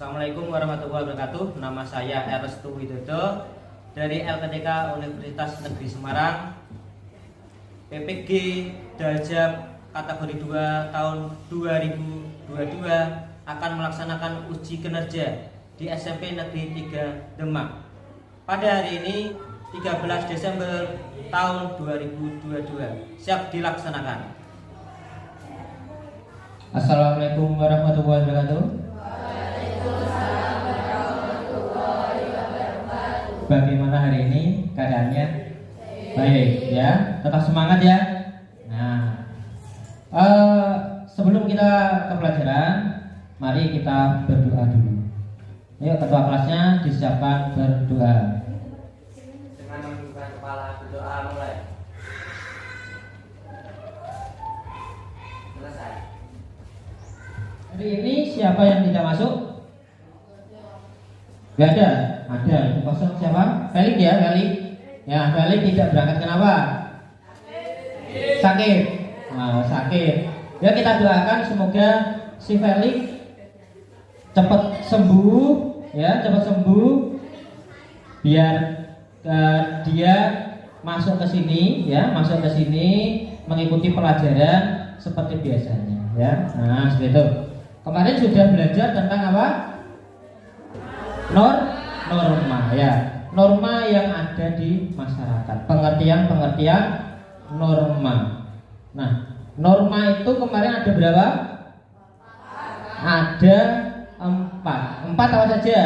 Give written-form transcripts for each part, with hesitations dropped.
Assalamualaikum warahmatullahi wabarakatuh. Nama saya Erestu Widodo dari LPTK Universitas Negeri Semarang. PPG Dajab kategori 2 tahun 2022 akan melaksanakan uji kinerja di SMP Negeri 3 Demak pada hari ini 13 Desember tahun 2022. Siap dilaksanakan. Assalamualaikum warahmatullahi wabarakatuh. Bagaimana hari ini keadaannya? Baik ya, tetap semangat ya. Nah, sebelum kita ke pelajaran, mari kita berdoa dulu. Ayo ketua kelasnya disiapkan berdoa. Dengan menundukkan kepala berdoa mulai. Selesai. Hari ini siapa yang tidak masuk? Gak ada. Ada. Kosong siapa? Felix ya, Felix. Ya, Felix tidak berangkat kenapa? Sakit. Nah, sakit. Ya kita doakan semoga si Felix cepat sembuh, ya cepat sembuh, biar dia masuk ke sini, ya masuk ke sini mengikuti pelajaran seperti biasanya, ya. Nah seperti itu. Kemarin sudah belajar tentang apa? Norma, ya. Norma yang ada di masyarakat. Pengertian norma. Nah, norma itu kemarin ada berapa? Ada 4. 4 apa saja?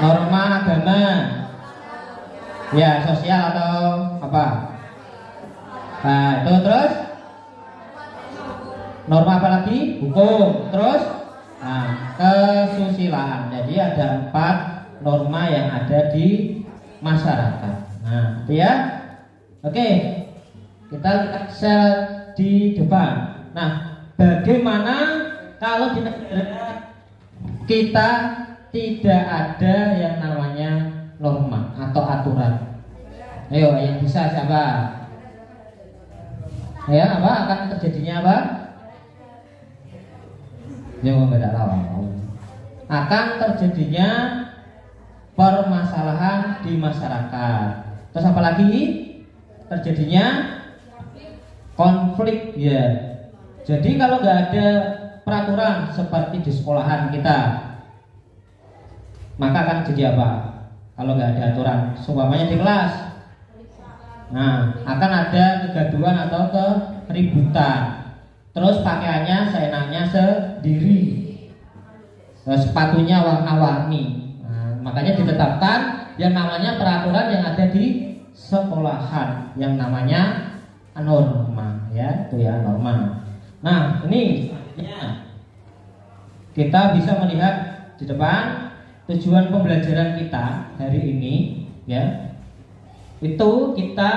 Norma agama. Ya, sosial atau apa? Nah, itu terus norma apa lagi? Hukum. Terus kesusilaan. Jadi ada 4 norma yang ada di masyarakat. Nah, itu ya. Oke. Kita sel di depan. Nah, bagaimana kalau di negara kita tidak ada yang namanya norma atau aturan? Ayo, yang bisa siapa? Ya, apa akan terjadinya apa? Yang tidak tahu. Akan terjadinya permasalahan di masyarakat. Terus apa lagi? Terjadinya konflik ya. Jadi kalau nggak ada peraturan seperti di sekolahan kita, maka akan jadi apa? Kalau nggak ada aturan, seumpamanya di kelas, nah akan ada kegaduhan atau keributan. Terus pakaiannya seenaknya sendiri, sepatunya warna-warni. Nah, makanya ditetapkan yang namanya peraturan yang ada di sekolahan, yang namanya norma, ya itu ya norma. Nah ini ya, kita bisa melihat di depan tujuan pembelajaran kita hari ini, ya itu kita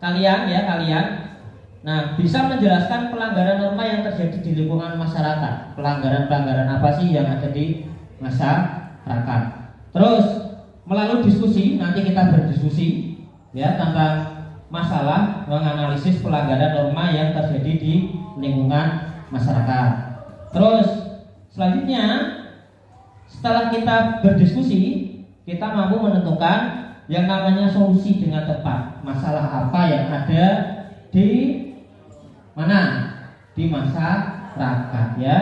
kalian. Nah, bisa menjelaskan pelanggaran norma yang terjadi di lingkungan masyarakat. Pelanggaran apa sih yang ada di masyarakat? Terus melalui diskusi, nanti kita berdiskusi ya tentang masalah menganalisis pelanggaran norma yang terjadi di lingkungan masyarakat. Terus selanjutnya setelah kita berdiskusi, kita mampu menentukan yang namanya solusi dengan tepat. Masalah apa yang ada di mana? Di masyarakat ya.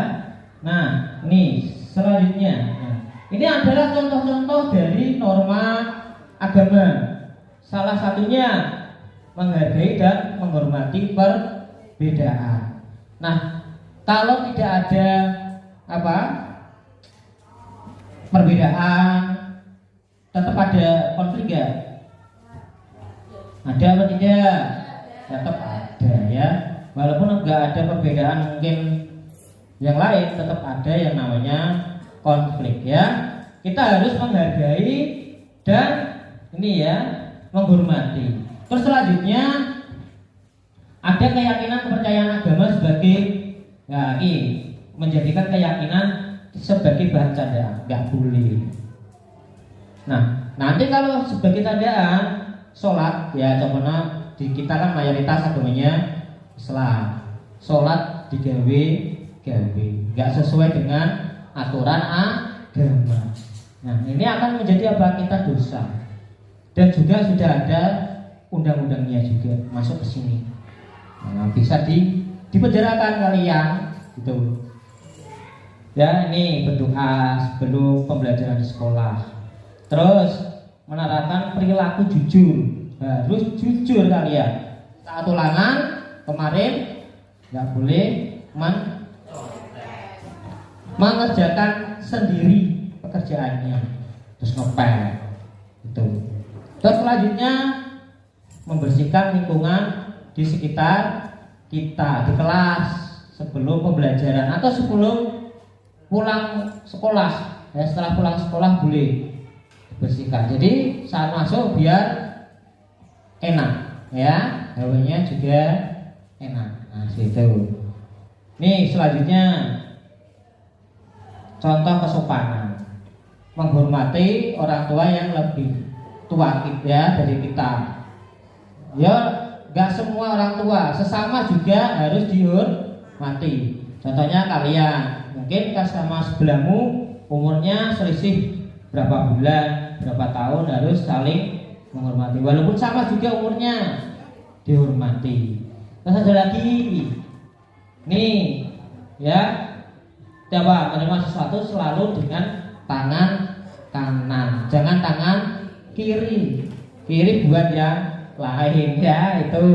Nah, ini selanjutnya. Nah, ini adalah contoh-contoh dari norma agama. Salah satunya menghargai dan menghormati perbedaan. Nah, kalau tidak ada apa? Perbedaan, tetap ada konflik ya? Ada apa tidak? Tetap ada ya. Walaupun enggak ada perbedaan mungkin yang lain, tetap ada yang namanya konflik ya. Kita harus menghargai dan ini ya, menghormati. Terus selanjutnya ada keyakinan kepercayaan agama sebagai ya, ini menjadikan keyakinan sebagai bahan candaan, enggak boleh. Nah, nanti kalau sebagai candaan sholat ya, contohnya di kita kan mayoritas agamanya Islam, sholat digawe, nggak sesuai dengan aturan agama. Nah, ini akan menjadi apa? Kita dosa. Dan juga sudah ada undang-undangnya juga masuk ke sini. Nah, bisa dipenjarakan kalian gitu. Ya, ini berdoa sebelum pembelajaran di sekolah. Terus menerapkan perilaku jujur. Harus jujur kalian. Saat ulangan kemarin nggak boleh mengerjakan sendiri pekerjaannya, terus ngepel itu. Terus selanjutnya membersihkan lingkungan di sekitar kita di kelas sebelum pembelajaran atau sebelum pulang sekolah. Ya, setelah pulang sekolah boleh bersihkan. Jadi saat masuk biar enak, ya, hawanya juga enak. Nah, situ. Nih selanjutnya contoh kesopanan, menghormati orang tua yang lebih tua ya dari kita. Ya, nggak semua orang tua, sesama juga harus dihormati. Contohnya kalian, mungkin sama sebelahmu umurnya selisih berapa bulan, berapa tahun, harus saling menghormati. Walaupun sama juga umurnya, dihormati. Terus ada lagi, nih, ya, coba menerima sesuatu selalu dengan tangan kanan, jangan tangan kiri. Kiri buat yang lain, ya, itu.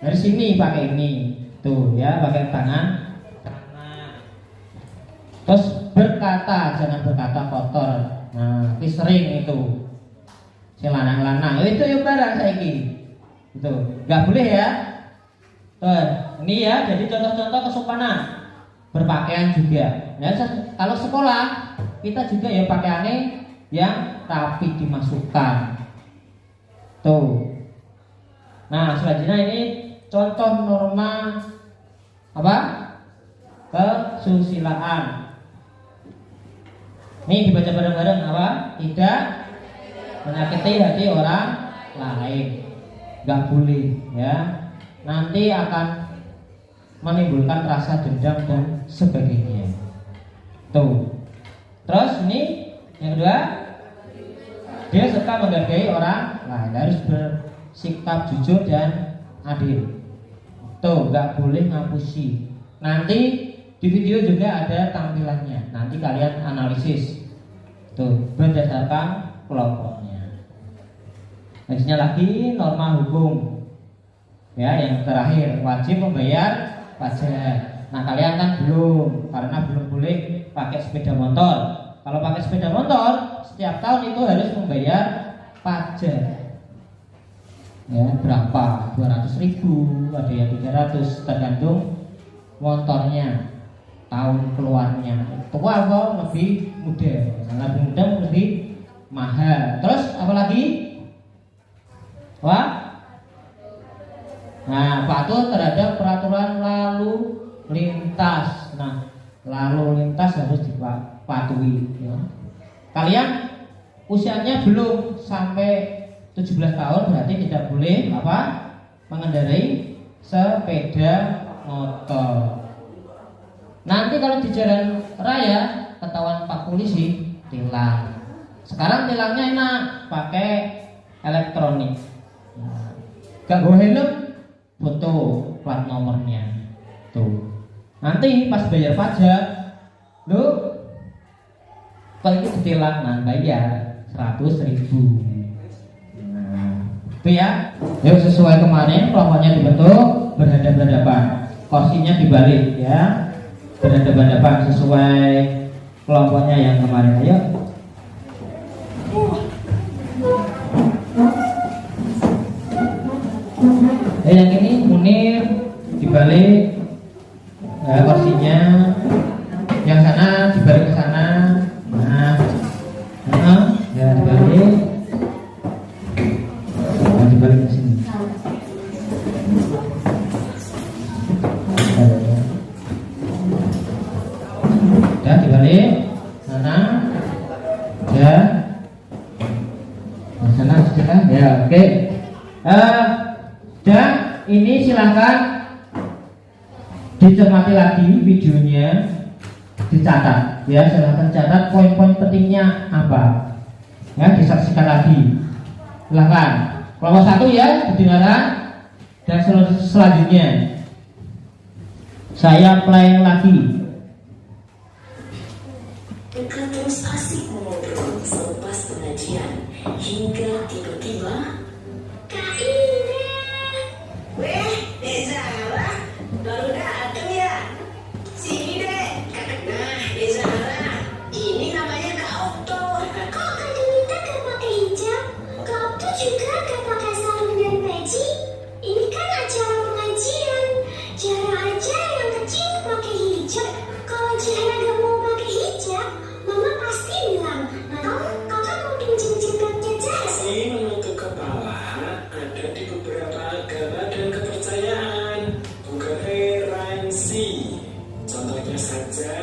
Dari sini pakai ini, tuh, ya, pakai tangan kanan. Terus berkata, jangan berkata kotor. Nah, ini sering itu. Si lanang-lanang itu yuk barang saiki. Itu nggak boleh ya. Tuh, ini ya, jadi contoh-contoh kesopanan. Berpakaian juga. Ya, kalau sekolah kita juga ya pakaiannya yang rapi dimasukkan. Tuh. Nah, selanjutnya ini contoh norma apa? Kesusilaan. Ini dibaca bareng-bareng apa? Tidak menyakiti hati orang lain, nggak boleh ya. Nanti akan menimbulkan rasa dendam dan sebagainya. Tuh. Terus ini yang kedua, dia suka menghargai orang lain, harus bersikap jujur dan adil. Tuh, nggak boleh ngapusi. Nanti di video juga ada tampilannya. Nanti kalian analisis. Tuh, berdasarkan kelompoknya. Nextnya lagi norma hukum. Ya, yang terakhir wajib membayar pajak. Nah, kalian kan belum, karena belum boleh pakai sepeda motor. Kalau pakai sepeda motor, setiap tahun itu harus membayar pajak. Ya, berapa? 200.000, ada yang 300, tergantung motornya, tahun keluarnya. Tua atau lebih muda? Nah, lebih muda lebih mahal. Terus apa lagi? Wah, nah, patuh terhadap peraturan lalu lintas. Nah, lalu lintas harus dipatuhi ya. Kalian usianya belum sampai 17 tahun, berarti tidak boleh apa? Mengendarai sepeda motor. Nanti kalau di jalan raya ketahuan Pak polisi, tilang. Sekarang tilangnya enak, pakai elektronik. Gak gue helm, foto plat nomornya. Tuh. Nanti pas bayar pajak, lu kalau itu ditilang, nah bayar 100.000. Nah, itu ya. Yuk sesuai kemarin kelompoknya dibentuk berhadapan-hadapan, kursinya dibalik ya, berhadapan-hadapan sesuai kelompoknya yang kemarin. Ayo. Yang ini Munir dibalik kursinya, yang sana dibalik ke sana. Nah, ya dibalik, dibalik ke sini. Ya dibalik sana, ya sana sudah, ya oke. Dan ini silahkan dicermati lagi videonya, dicatat ya, silahkan catat poin-poin pentingnya apa ya, disaksikan lagi silahkan. Kelompok 1 ya kedengaran, dan selanjutnya saya play lagi. Mereka terus asik mengobrol selepas pengajian hingga tiba-tiba Kak Ine, weh, Dek Zara, baru datang ya? Sini Dek. Nah, Dek Zara, ini namanya Kak Okto. Kok Kak Dunita gak pakai hijab? Kak Okto juga gak pakai sarung dan peci? Ini kan acara pengajian. Jarang aja yang kecil pakai hijab. Kalau Jahra gak mau pakai hijab, Mama pasti bilang, atau kakak mau pinjam jilbabnya Jahra. Masih menentu kepala ada di beberapa agama dan kepercayaan, bukan heransi. Contohnya saja,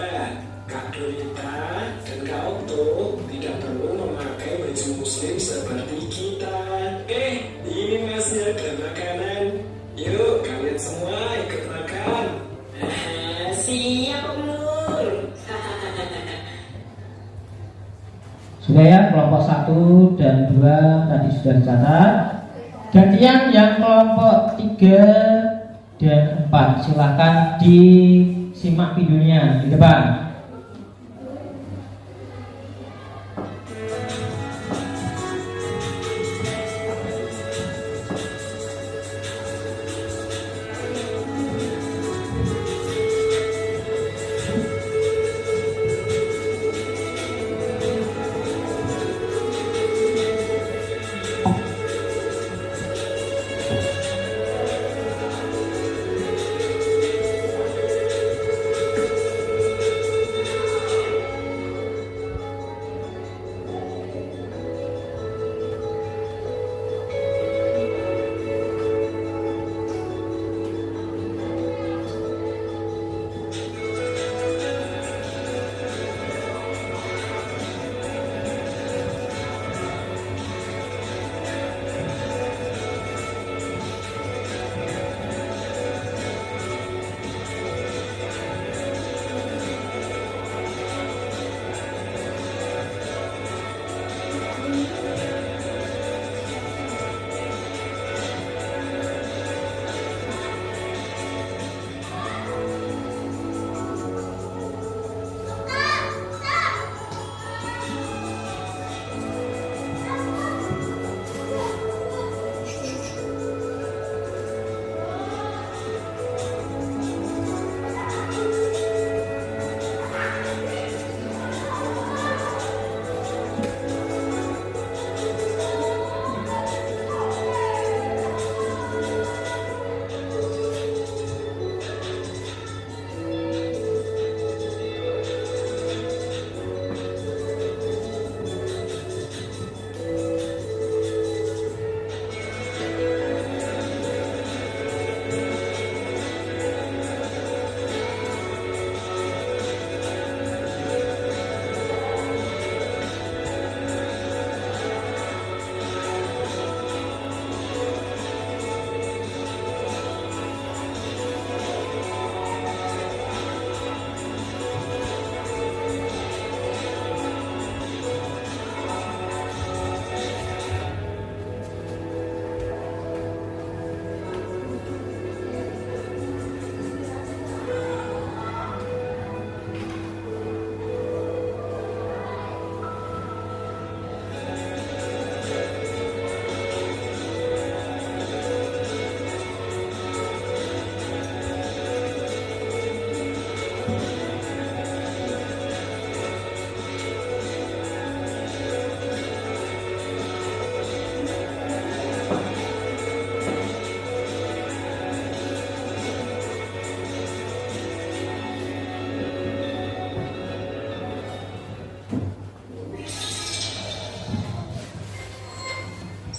Kak Dorita dan Kak Okto tidak perlu memakai baju muslim seperti kita. Ini masih ada makanan. Yuk, kalian semua ikut makan. Siap, Om Nur. Sudah ya, kelompok 1 dan 2 tadi sudah dicatat. Gantian yang kelompok 3 dan 4 silahkan disimak videonya di depan.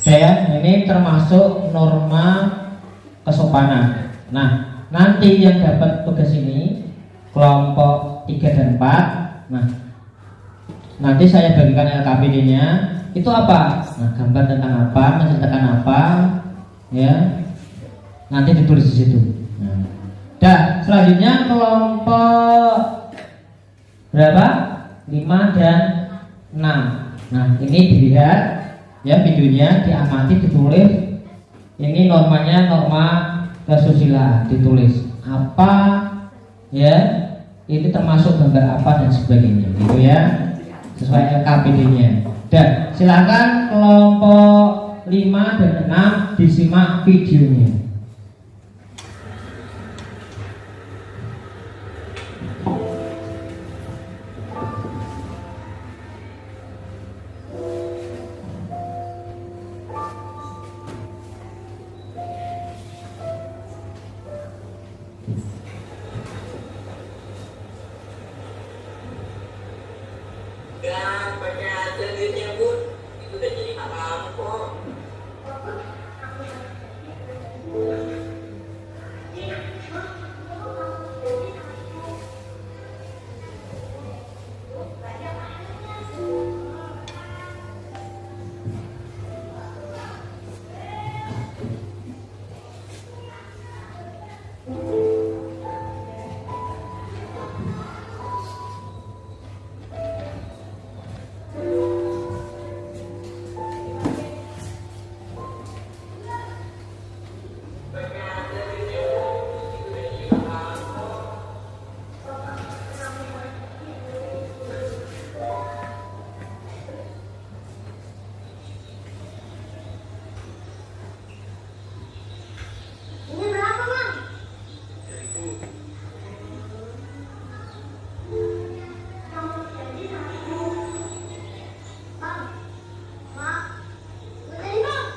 Ya, ini termasuk norma kesopanan. Nah, nanti yang dapat tugas ini kelompok 3 dan 4. Nah, nanti saya bagikan LKPD-nya. Itu apa? Nah, gambar tentang apa, menceritakan apa, ya. Nanti ditulis di situ. Nah, dan selanjutnya kelompok berapa? 5 dan 6. Nah, ini dilihat ya videonya, diamati, ditulis. Ini normanya norma kesusilaan, ditulis apa ya, ini termasuk gambar apa dan sebagainya gitu ya, sesuai LKPD-nya. Dan silakan kelompok 5 dan 6 disimak videonya. Dan pada selanjutnya pun itu udah jadi haram kok. Ini berapa, Bang? Bang, Mak, beli, Bang.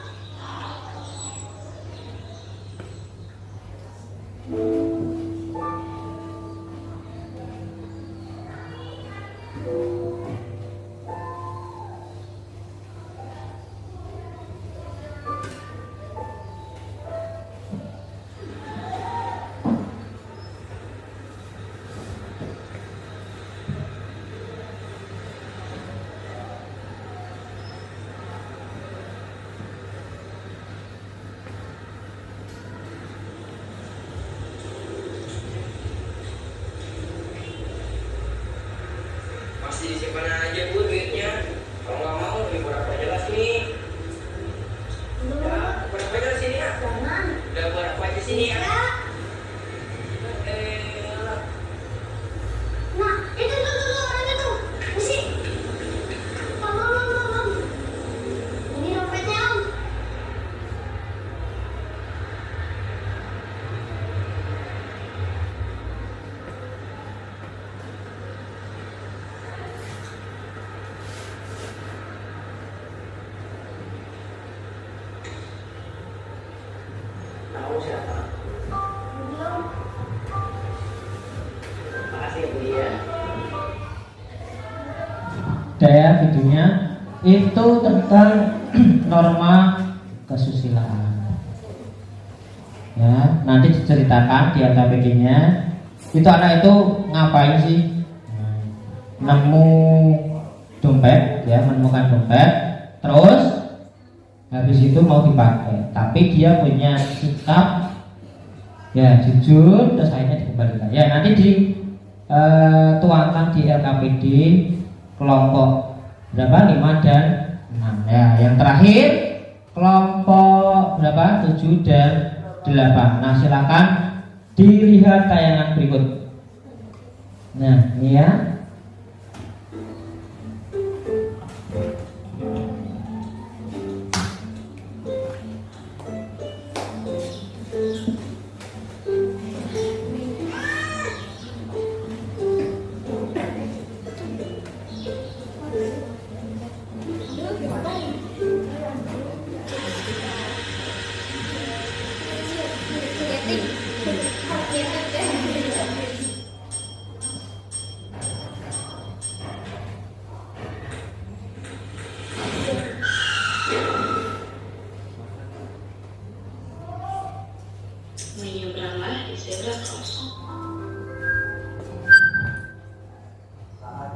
Masih disimpan aja Bu duitnya. Kalau nggak mau lebih berapa jelas nih. Ya, berapa jelas sini ya? Jangan. Udah berapa aja sini ya? Nah, itu orangnya tuh. Mesti. Bang. Ini dompetnya, Om. Tahu siapa? Belum. Makasih ya Bu ya. Daya videonya itu tentang norma kesusilaan. Ya, nanti diceritakan di LKPD-nya. Itu anak itu ngapain sih? Nemu dompet, ya, menemukan dompet, terus habis itu mau dipakai, tapi dia punya sikap ya jujur, terus akhirnya dikembalikan. Ya, nanti dituangkan di LKPD kelompok berapa? 5 dan 6. Ya, yang terakhir kelompok berapa? 7 dan 8. Nah, silakan dilihat tayangan berikut. Nah, ini ya. Menyeberanglah di zebra crossing.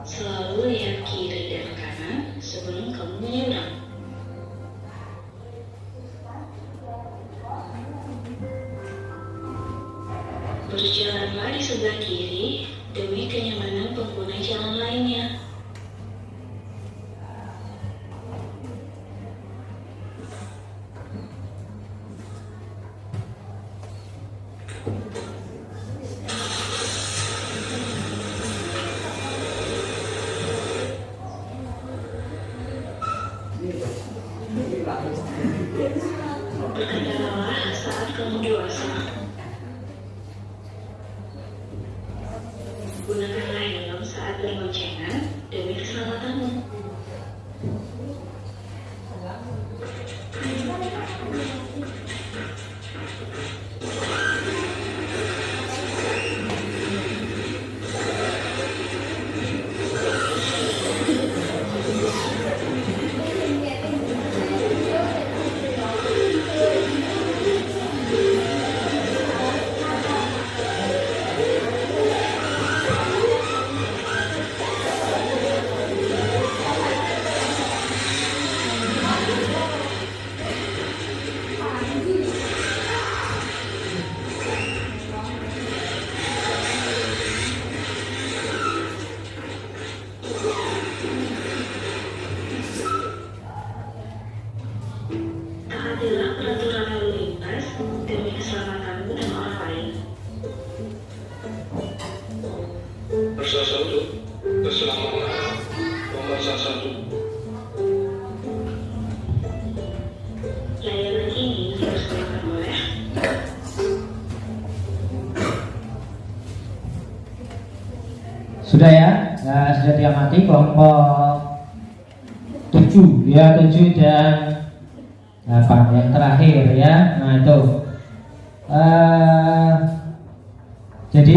Selalu lihat kiri dan kanan sebelum kamu menyeberang. Berjalanlah di sebelah kiri demi kenyamanan pengguna jalan Berkendaralah saat kamu dewasa. Gunakanlah helm saat berboncengan demi keselamatanmu. Taatilah peraturan lalu lintas demi keselamatanmu dan orang lain. Bersatu untuk keselamatan nomor 1. Layanan ini dipersembahkan oleh Sudah ya, sudah diamati kelompok 7 ya, 7 dan 8 yang terakhir ya. Nah itu jadi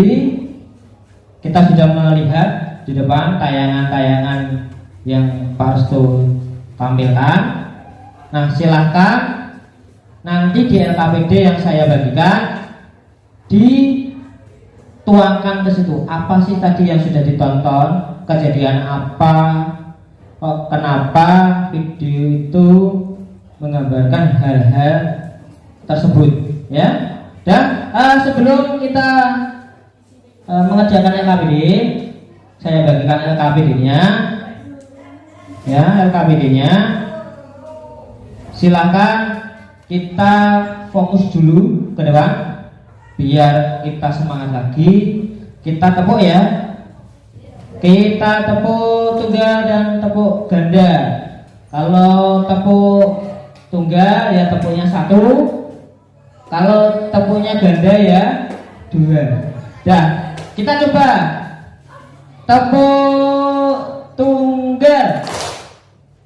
kita sudah melihat di depan tayangan-tayangan yang Pak Restu tampilkan. Nah silahkan nanti di LKPD yang saya bagikan dituangkan ke situ. Apa sih tadi yang sudah ditonton? Kejadian apa? Kenapa video itu menggambarkan hal-hal tersebut? Ya. Dan sebelum kita mengerjakan LKPD, saya bagikan LKPD-nya. Ya, LKPD-nya. Silakan kita fokus dulu ke depan biar kita semangat lagi. Kita tepuk ya. Kita tepuk tunggal dan tepuk ganda. Kalau tepuk tunggal ya tepuknya 1. Kalau tepuknya ganda ya 2. Dah, kita coba tepuk tunggal,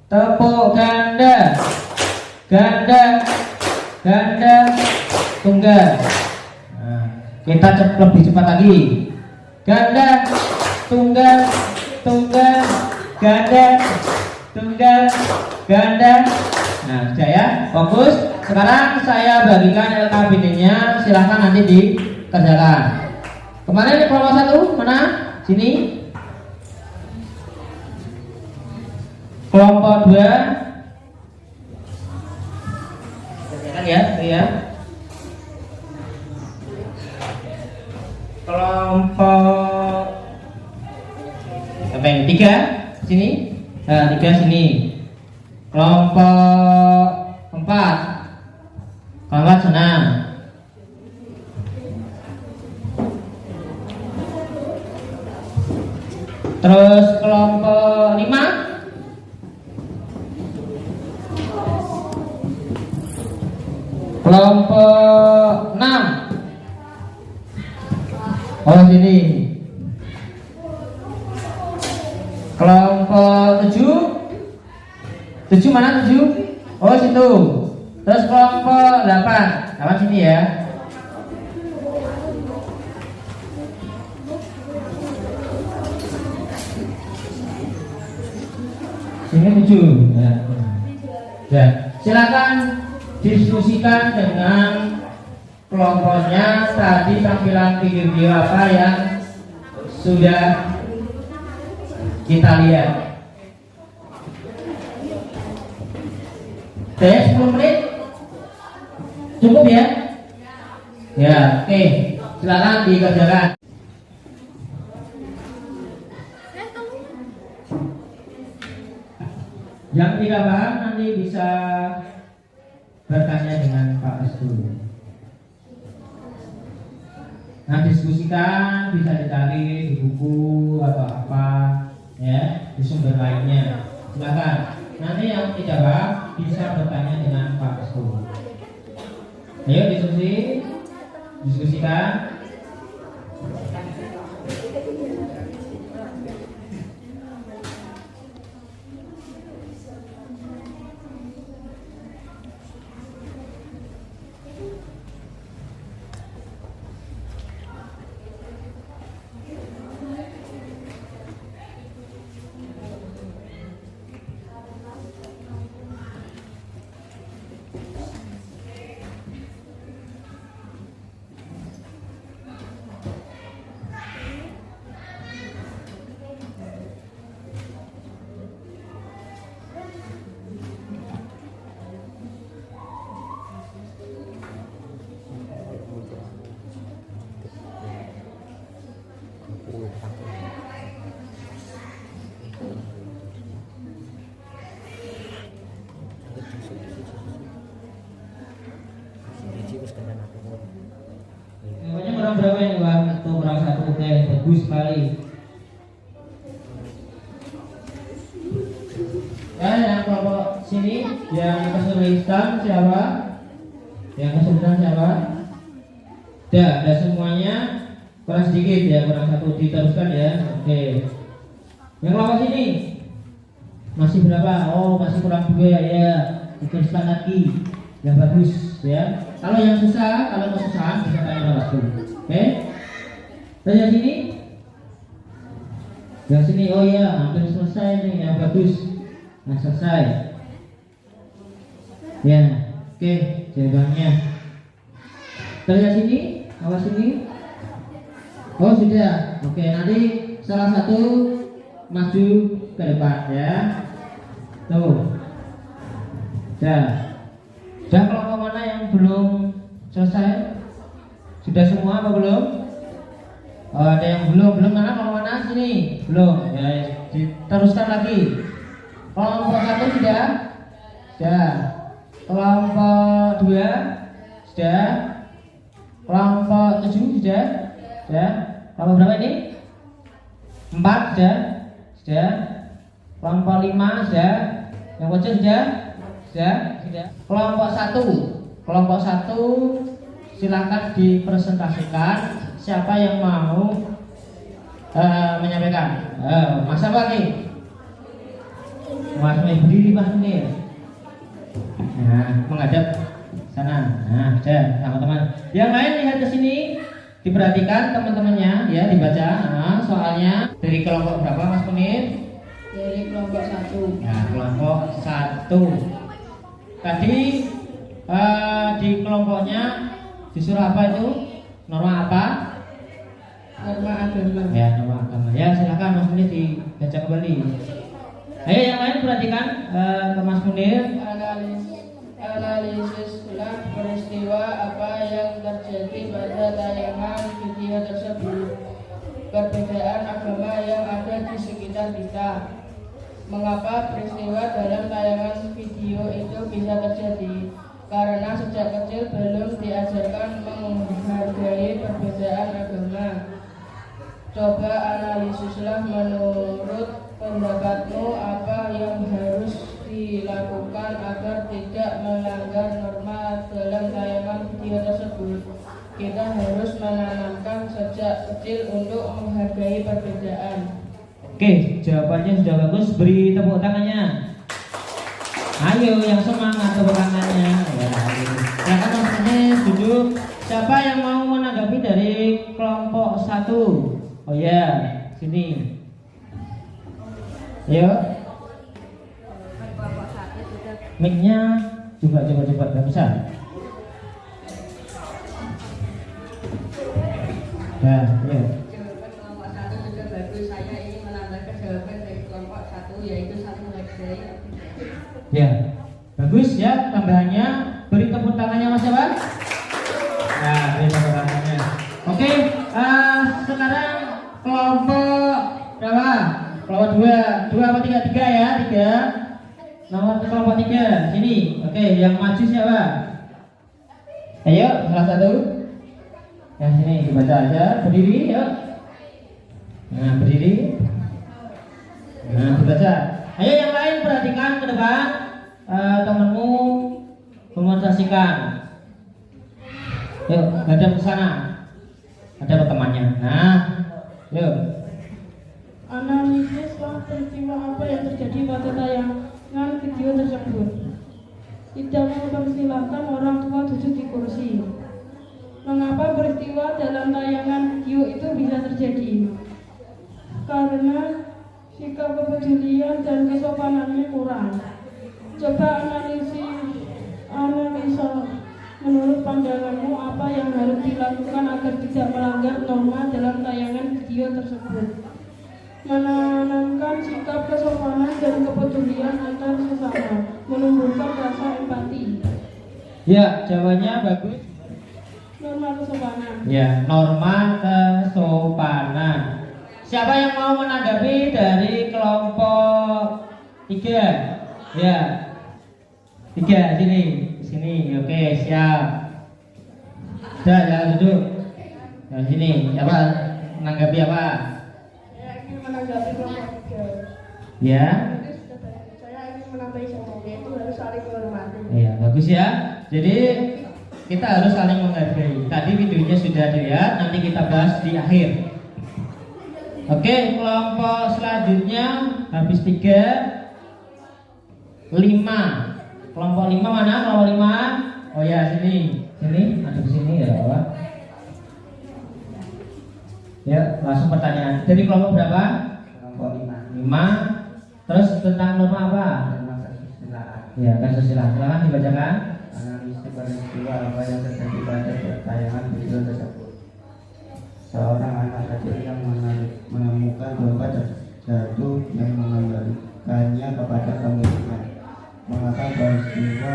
tepuk ganda, ganda, ganda, tunggal. Nah, kita lebih cepat lagi. Ganda, tunggal, tunggal, ganda, tunggal, ganda. Nah, sudah ya, fokus. Sekarang saya bagikan LKPD-nya, silahkan nanti dikerjakan. Kemarin kelompok 1 mana? Sini. Kelompok 2 kerjakan ya, ya. Kelompok apa yang 3 sini, 3 sini. Kelompok 4 kelompok sana. Terus kelompok 5 kelompok 6 oh sini. Kelompok 7 mana 7? Oh situ. Terus kelompok 8 sini ya. Sini 7 ya. Ya, silakan diskusikan dengan kelompoknya tadi tampilan video apa yang sudah kita lihat. Oke, 10 menit cukup ya? Ya, oke. Silakan dikerjakan. Yang tidak paham nanti bisa bertanya dengan Pak Restu. Nah, diskusikan bisa dicari di buku atau apa ya, di sumber lainnya. Silakan. Nanti yang tidak paham bisa bertanya dengan Pak Restu. Ayo diskusikan. Jawabannya kurang berapa ini Bang? Itu kurang 1. Oke, bagus sekali. Ya, yang kelompok sini yang kesulitan siapa? Yang kesulitan siapa? Ada semuanya kurang sedikit ya, kurang 1. Diteruskan ya. Oke. Yang kelompok sini masih berapa? Oh, masih kurang 2 ya. Diteruskan lagi. Ya bagus ya. Kalau yang susah, kalau kesusahan bisa tanya waktu. Oke. Terus yang sini? Yang sini, oh iya, hampir selesai nih. Ya bagus. Nah, selesai. Ya, oke, jawabannya. Terus yang sini? Awas sini. Oh sudah. Oke, nanti salah satu maju ke depan ya. Tuh. Sudah kelompok mana yang belum selesai? Sudah semua apa belum? Oh, ada yang belum mana? Kelompok mana? Sini belum. Ya, diteruskan lagi. Kelompok 1 sudah. Kelompok 2 sudah. Kelompok 7 sudah. Kelompok berapa ini? 4 sudah. Kelompok 5 sudah. Yang pojok sudah. Kelompok 1 silakan dipresentasikan. Siapa yang mau menyampaikan? Mas apa lagi? Mas berdiri Mas Munir. Nah, menghadap sana. Nah, sudah teman-teman. Yang lain lihat ke sini, diperhatikan teman-temannya ya, dibaca. Nah, soalnya dari kelompok berapa Mas Munir? Dari kelompok 1. Ya, kelompok 1. Tadi di kelompoknya disuruh apa itu? Norma apa? Norma agama. Ya, norma agama. Ya, silakan Mas Munir dibaca kembali. Ayo yang lain perhatikan ke Mas Munir. Analisis ulang peristiwa apa yang terjadi pada tayangan video tersebut. Perbedaan agama yang ada di sekitar kita. Mengapa peristiwa dalam tayangan video itu bisa terjadi? Karena sejak kecil belum diajarkan menghargai perbedaan agama. Coba analisislah menurut pendapatmu apa yang harus dilakukan agar tidak melanggar norma dalam tayangan video tersebut. Kita harus menanamkan sejak kecil untuk menghargai perbedaan. Oke, jawabannya sudah bagus. Beri tepuk tangannya. Ayo yang semangat tepuk tangannya. Ya, silakan Mas Munir duduk. Siapa yang mau menanggapi dari kelompok 1? Oh ya, sini. Ayo. Mic-nya coba nggak bisa. Nah, ya. Jawaban kelompok 1 sudah bagus. Saya ingin menambahkan jawaban dari kelompok 1 yaitu saling menghargai. Ya, bagus ya tambahannya. Beri tepuk tangannya Mas siapa? Nah, beri tepuk tangannya. Oke, sekarang kelompok berapa? Kelompok 2 apa 3 ya? 3. Nomor kelompok 3 sini. Oke, yang maju siapa? Ayo, salah satu. Yang sini dibaca aja. Berdiri, yuk. Nah, berdiri. Nah, dibaca. Ayo yang lain perhatikan ke depan. Temanmu memotivasikan. Yuk, hadap ke sana. Ada temannya. Nah, yuk. Analisislah peristiwa apa yang terjadi pada tayangan video tersebut. Tidak mempersilahkan orang tua duduk di kursi. Mengapa peristiwa dalam tayangan video itu bisa terjadi? Karena sikap kepedulian dan kesopanannya kurang. Coba analisa menurut pandanganmu apa yang harus dilakukan agar tidak melanggar norma dalam tayangan video tersebut. Menanamkan sikap kesopanan dan kepedulian antar sesama, menumbuhkan rasa empati. Ya, jawabannya bagus. Norma kesopanan. Ya, norma kesopanan. Siapa yang mau menanggapi dari kelompok 3? Ya, 3 sini. Oke, siap. Sudah, ya duduk. Nah, sini, siapa menanggapi apa? Saya ingin menanggapi kelompok 3. Ya. Saya ingin menambahi satu, yaitu harus saling menghormati. Iya, bagus ya. Jadi kita harus saling menghargai. Tadi videonya sudah dilihat, nanti kita bahas di akhir. Oke, kelompok selanjutnya habis 3, 5. Kelompok 5 mana? Kelompok 5. Oh ya, sini. Ada di sini ya, Pak. Ya, langsung pertanyaan. Dari kelompok berapa? Kelompok 5. 5. Terus tentang norma apa? Ya, kesusilaan. Silakan dibacakan. Analisis peristiwa apa yang terjadi pada tayangan video tersebut. Seorang anak kecil yang menemukan dompet jatuh yang mengembalikannya kepada pemiliknya. Mengapa peristiwa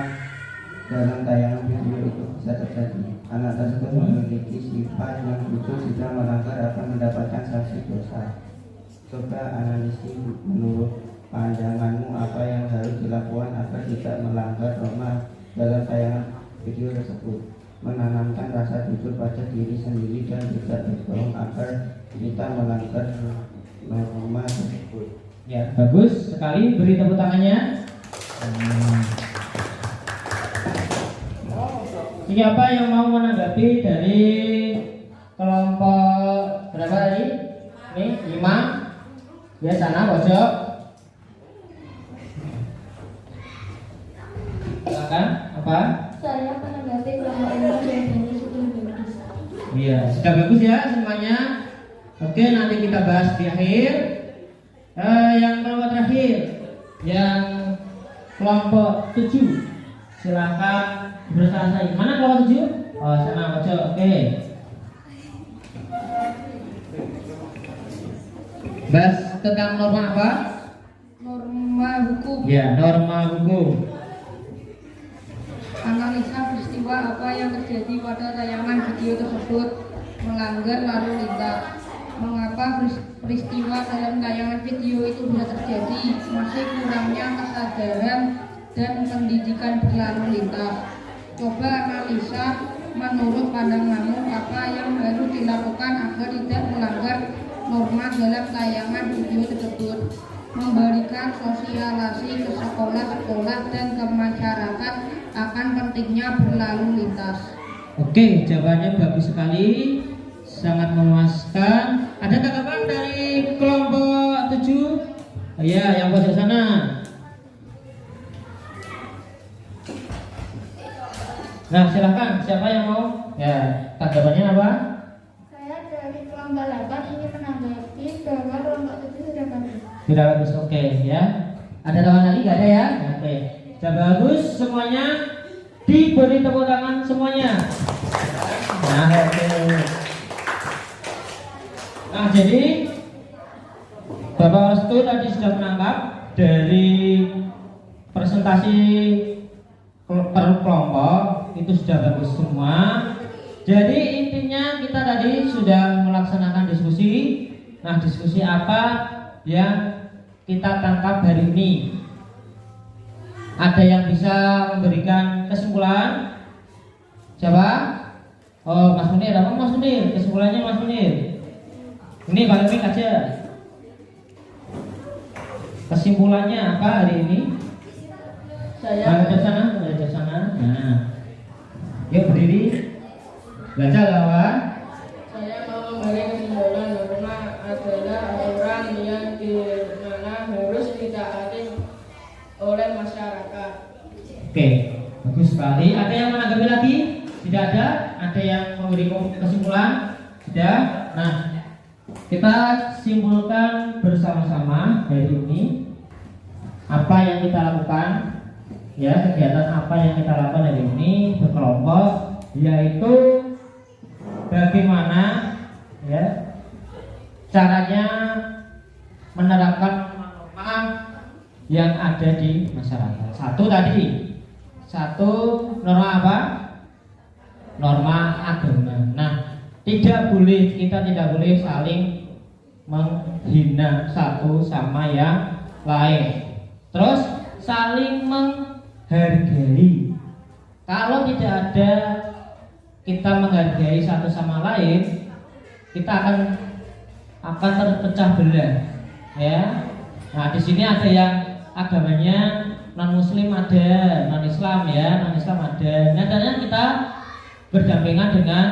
dalam tayangan video itu bisa terjadi? Anak tersebut memiliki sifat yang lucu jika melanggar akan mendapatkan sanksi dosa. Coba analisis menurut pandanganmu apa yang harus dilakukan agar tidak melanggar norma dalam tayangan video tersebut. Menanamkan rasa jujur pada diri sendiri dan tidak berbohong agar kita melanggar norma tersebut. Ya, bagus sekali. Beri tepuk tangannya. Siapa yang mau menanggapi dari kelompok berapa tadi? Nih, 5. Ya, sana pojok. Silakan. Apa? Saya menanggapi kelompok 5 yang ini sudah bagus. Iya, sudah bagus ya semuanya. Oke, nanti kita bahas di akhir. Yang kelompok terakhir, yang kelompok 7. Silakan berselesai. Mana kelompok 7? Oh, sana pojok. Oke. Bahas tentang norma apa? Norma hukum. Ya, norma hukum. Analisa peristiwa apa yang terjadi pada tayangan video tersebut. Melanggar lalu lintas. Mengapa peristiwa dalam tayangan video itu bisa terjadi? Masih kurangnya kesadaran dan pendidikan berlalu lintas. Coba analisa menurut pandanganmu apa yang harus dilakukan agar tidak melanggar norma dalam tayangan video tersebut. Memberikan sosialisasi ke sekolah-sekolah dan ke masyarakat akan pentingnya berlalu lintas. Oke, jawabannya bagus sekali, sangat memuaskan. Ada tanggapan dari kelompok 7? Ya, yang pojok sana. Nah, silakan. Siapa yang mau? Ya, tanggapannya apa? Saya dari kelompok 8 ingin menanggapi bahwa kelompok 7 sudah bagus. Sudah bagus, oke ya. Ada tambahan lagi? Gak ada ya? Oke, sudah bagus semuanya. Diberi tepuk tangan semuanya. Nah, oke. Nah, jadi Bapak Restu tadi sudah menangkap dari presentasi per kelompok itu sudah bagus semua. Jadi intinya kita tadi sudah melaksanakan diskusi. Nah, diskusi apa yang kita tangkap hari ini? Ada yang bisa memberikan kesimpulan? Siapa? Oh, Mas Munir. Apa Mas Munir? Kesimpulannya Mas Munir. Ini Bang Mik aja. Kesimpulannya apa hari ini? Saya Ada sana, ada sana. Nah, yuk berdiri. Baca lawan. Saya mau memberi kesimpulan norma adalah aturan yang dimana harus ditaati oleh masyarakat. Oke, bagus sekali. Ada yang menanggapi lagi? Tidak ada? Ada yang memberi kesimpulan? Tidak? Nah, kita simpulkan bersama-sama hari ini apa yang kita lakukan, ya, kegiatan apa yang kita lakukan hari ini berkelompok, yaitu bagaimana, ya, caranya menerapkan norma yang ada di masyarakat. Satu norma apa? Norma agama. Nah, kita tidak boleh saling menghina satu sama yang lain. Terus saling menghargai. Kalau tidak ada kita menghargai satu sama lain, kita akan terpecah belah, ya. Nah, di sini ada yang agamanya non Muslim, ada non Islam, ya, non Islam ada. Nyatanya kita berdampingan dengan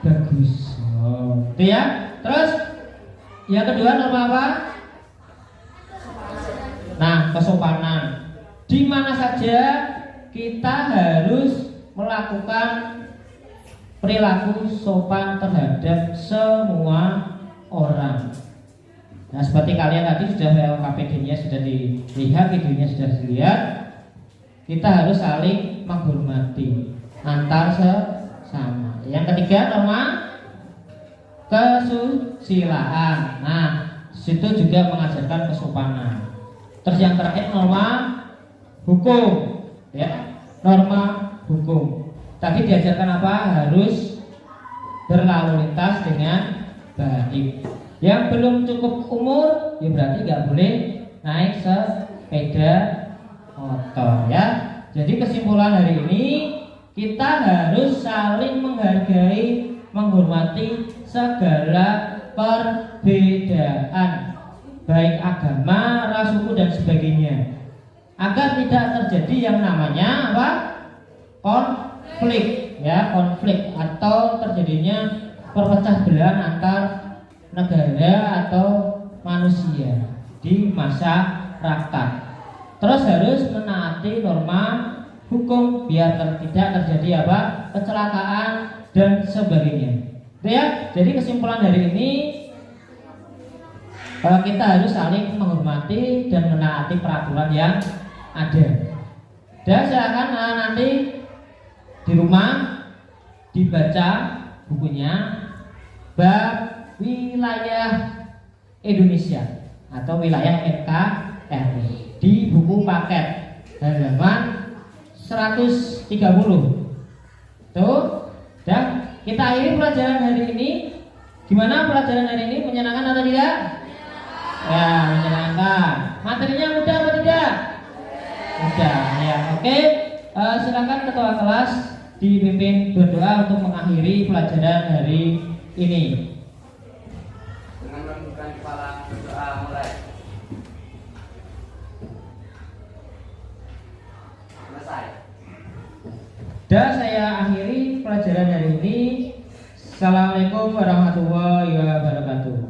bagus. Itu ya. Terus yang kedua norma apa? Nah, kesopanan. Di mana saja kita harus melakukan perilaku sopan terhadap semua orang. Nah, seperti kalian tadi sudah KPD-nya sudah dilihat, videonya sudah dilihat. Kita harus saling menghormati antar sesama. Yang ketiga norma kesusilaan. Nah, situ juga mengajarkan kesopanan. Terus yang terakhir norma hukum, ya, norma hukum. Tadi diajarkan apa? Harus berlalu lintas dengan baik. Yang belum cukup umur, ya berarti nggak boleh naik sepeda motor, ya. Jadi kesimpulan hari ini, kita harus saling menghargai, menghormati segala perbedaan, baik agama, ras, suku dan sebagainya, agar tidak terjadi yang namanya apa? Konflik, ya, konflik atau terjadinya perpecah belahan antar negara atau manusia di masyarakat. Terus harus menaati norma hukum biar tidak terjadi apa? Kecelakaan dan sebagainya. Ya, jadi kesimpulan hari ini kita harus saling menghormati dan menaati peraturan yang ada. Dan silakan nanti di rumah dibaca bukunya bab wilayah Indonesia atau wilayah NKRI di buku paket halaman 130. Tuh, dan kita akhiri pelajaran hari ini. Gimana pelajaran hari ini? Menyenangkan atau tidak? Ya, menyenangkan. Materinya mudah atau tidak? Mudah, ya. Oke, silakan ketua kelas dipimpin berdoa untuk mengakhiri pelajaran hari ini. Dengan menundukkan kepala berdoa mulai. Selesai. Dan saya akhiri pelajaran hari ini. Assalamualaikum warahmatullahi wabarakatuh.